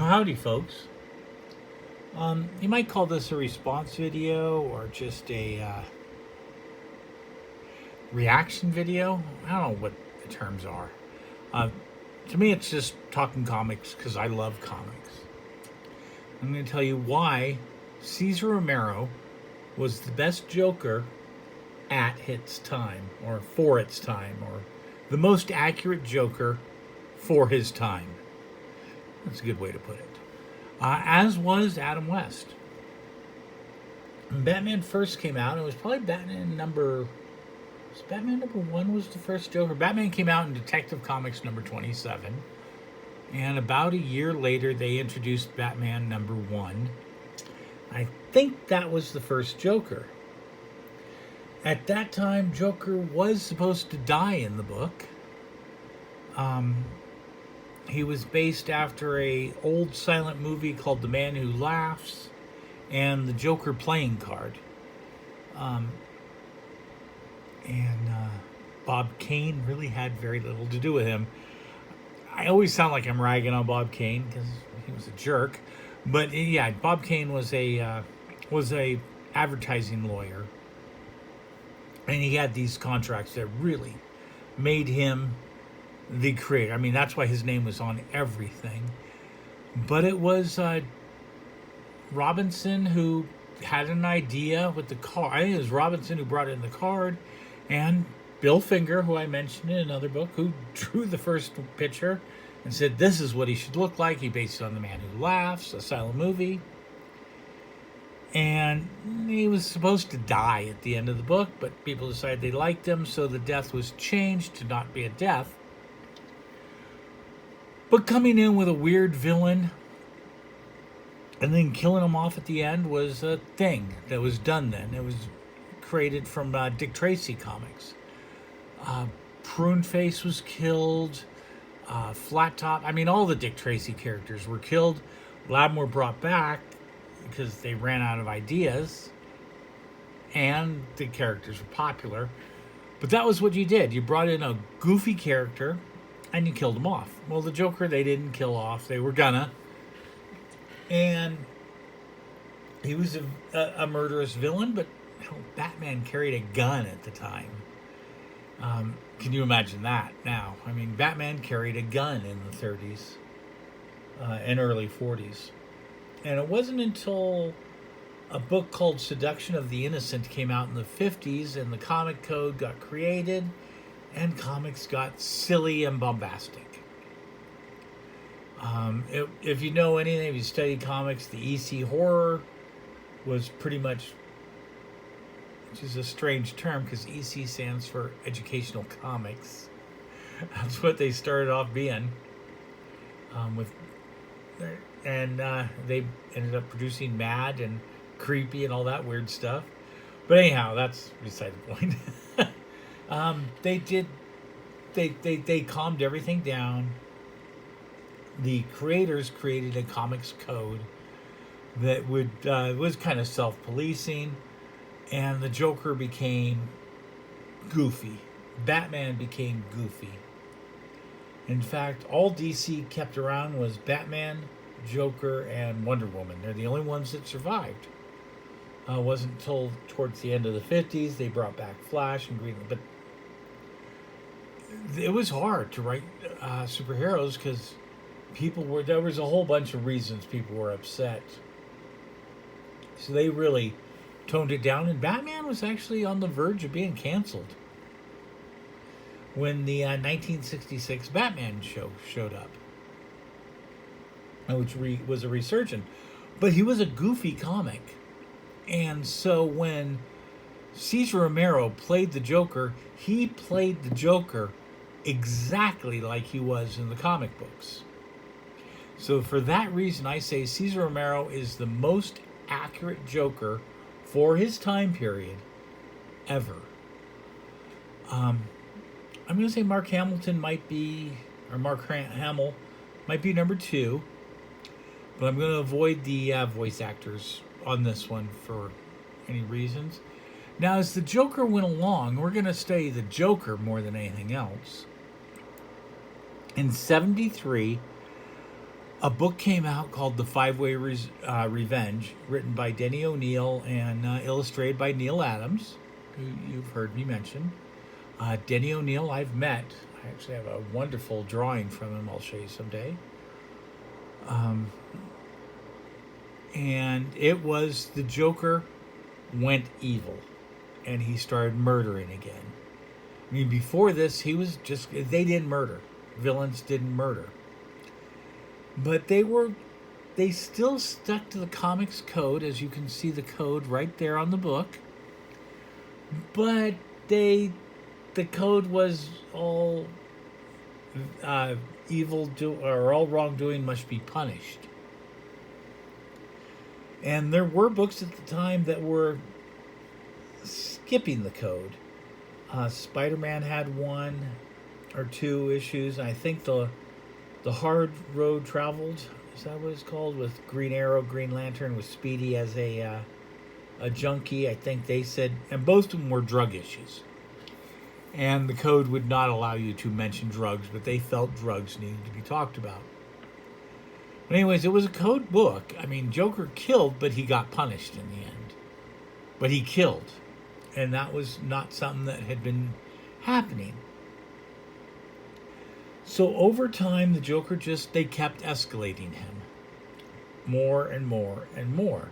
Howdy, folks. You might call this a response video or just a reaction video. I don't know what the terms are. Uh, to me, it's just talking comics because I love comics. I'm going to tell you why Caesar Romero was the best Joker at its time, or for its time, or the most accurate Joker for his time. That's a good way to put it. As was Adam West. When Batman first came out, it was probably Batman number 1 was the first Joker. Batman came out in Detective Comics number 27. And about a year later, they introduced Batman number 1. I think that was the first Joker. At that time, Joker was supposed to die in the book. He was based after a old silent movie called The Man Who Laughs and the Joker playing card. Bob Kane really had very little to do with him. I always sound like I'm ragging on Bob Kane because he was a jerk. But yeah, Bob Kane was a advertising lawyer. And he had these contracts that really made him the creator. I mean, that's why his name was on everything. But it was Robinson who had an idea with the card. I think it was Robinson who brought in the card, and Bill Finger, who I mentioned in another book, who drew the first picture and said this is what he should look like. He based it on The Man Who Laughs, a silent movie. And he was supposed to die at the end of the book, but people decided they liked him, so the death was changed to not be a death. But coming in with a weird villain and then killing him off at the end was a thing that was done then. It was created from Dick Tracy comics. Prune Face was killed. Flat Top. I mean, all the Dick Tracy characters were killed. Labmore brought back because they ran out of ideas. And the characters were popular. But that was what you did. You brought in a goofy character and you killed him off. Well, the Joker, they didn't kill off. They were gonna. And he was a murderous villain, but Batman carried a gun at the time. Can you imagine that now? I mean, Batman carried a gun in the 30s and early 40s. And it wasn't until a book called Seduction of the Innocent came out in the 50s and the comic code got created and comics got silly and bombastic. If you know anything, if you study comics, the EC horror was pretty much, which is a strange term because EC stands for Educational Comics. That's what they started off being. They ended up producing Mad and Creepy and all that weird stuff. But anyhow, that's beside the point. They calmed everything down. The creators created a comics code that was kind of self-policing, and the Joker became goofy. Batman became goofy. In fact, all DC kept around was Batman, Joker, and Wonder Woman. They're the only ones that survived. Wasn't until towards the end of the 50s they brought back Flash and Green, but it was hard to write superheroes because there was a whole bunch of reasons people were upset. So they really toned it down, and Batman was actually on the verge of being canceled when the 1966 Batman show showed up, which was a resurgence. But he was a goofy comic. And so when Caesar Romero played the Joker, he played the Joker exactly like he was in the comic books. So for that reason, I say Caesar Romero is the most accurate Joker for his time period ever. I'm going to say Mark Hamill might be number 2. But I'm going to avoid the voice actors on this one for any reasons. Now, as the Joker went along, we're going to study the Joker more than anything else. In 1973, a book came out called The Five-Way Revenge, written by Denny O'Neil and illustrated by Neil Adams, who you've heard me mention. Denny O'Neil I've met. I actually have a wonderful drawing from him I'll show you someday. And it was the Joker went evil and he started murdering again. I mean, before this, he was just, they didn't murder. Villains didn't murder. But they still stuck to the comics code, as you can see the code right there on the book. But the code was all or all wrongdoing must be punished. And there were books at the time that were skipping the code. Spider-Man had one or two issues. I think the Hard Road Traveled, is that what it's called? With Green Arrow, Green Lantern, with Speedy as a junkie. I think they said, and both of them were drug issues. And the code would not allow you to mention drugs, but they felt drugs needed to be talked about. But anyways, it was a code book. I mean, Joker killed, but he got punished in the end. But he killed. And that was not something that had been happening. So over time, the Joker they kept escalating him. More and more and more.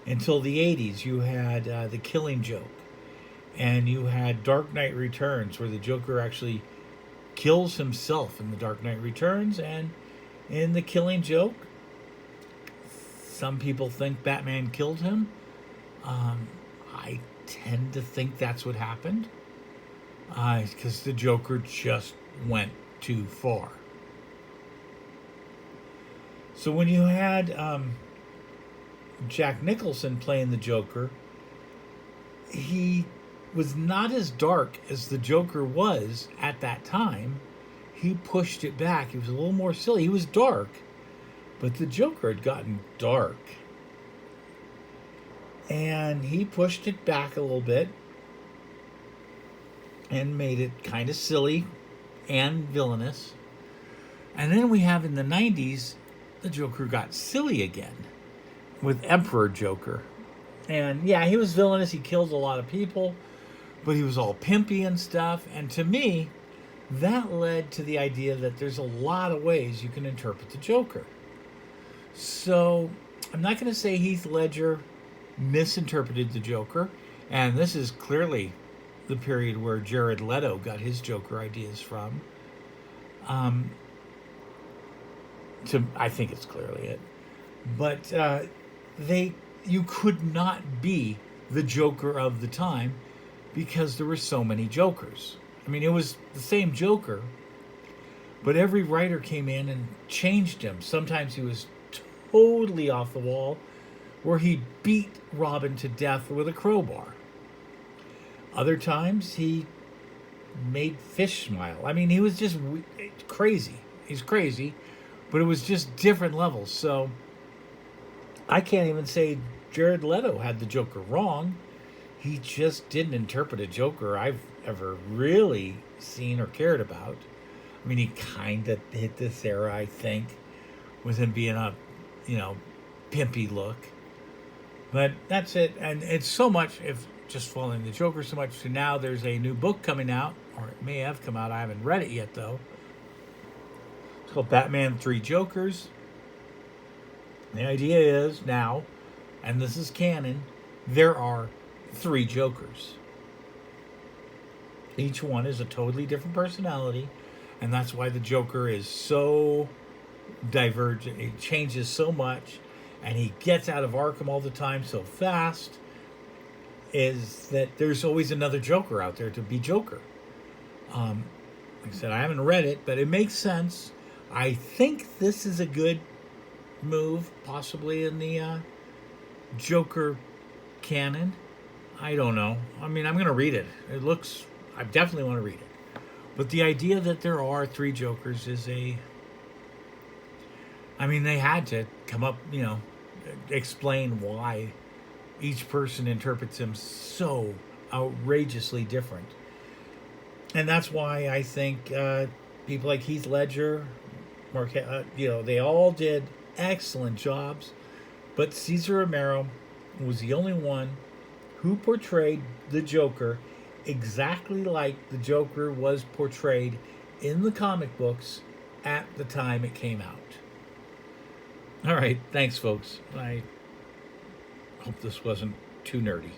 Until the 80s, you had The Killing Joke. And you had Dark Knight Returns, where the Joker actually kills himself in The Dark Knight Returns. And in The Killing Joke, some people think Batman killed him. I tend to think that's what happened. Because the Joker just went too far. So when you had Jack Nicholson playing the Joker, he was not as dark as the Joker was at that time. He pushed it back. He was a little more silly. He was dark, but the Joker had gotten dark. And he pushed it back a little bit and made it kind of silly and villainous. And then we have in the 90s, the Joker got silly again with Emperor Joker. And yeah, he was villainous. He killed a lot of people, but he was all pimpy and stuff. And to me, that led to the idea that there's a lot of ways you can interpret the Joker. So I'm not going to say Heath Ledger misinterpreted the Joker. And this is clearly the period where Jared Leto got his Joker ideas from. I think it's clearly it. But you could not be the Joker of the time because there were so many Jokers. I mean, it was the same Joker, but every writer came in and changed him. Sometimes he was totally off the wall, where he beat Robin to death with a crowbar. Other times he made fish smile. I mean, he was just crazy. He's crazy, but it was just different levels. So I can't even say Jared Leto had the Joker wrong. He just didn't interpret a Joker I've ever really seen or cared about. I mean, he kind of hit this era, I think, with him being a, pimpy look. But that's it. And it's so much, if just following the Joker so much, to now there's a new book coming out, or it may have come out. I haven't read it yet, though. It's called Batman 3 Jokers. The idea is now, and this is canon, there are 3 Jokers. Each one is a totally different personality, and that's why the Joker is so divergent. He changes so much, and he gets out of Arkham all the time so fast, is that there's always another Joker out there to be Joker. Like I said, I haven't read it, but it makes sense. I think this is a good move, possibly in the Joker canon. I don't know. I mean, I'm going to read it. I definitely want to read it. But the idea that there are 3 Jokers is they had to come up, explain why each person interprets him so outrageously different. And that's why I think people like Heath Ledger, They all did excellent jobs, but Caesar Romero was the only one who portrayed the Joker exactly like the Joker was portrayed in the comic books at the time it came out. All right, thanks, folks. I hope this wasn't too nerdy.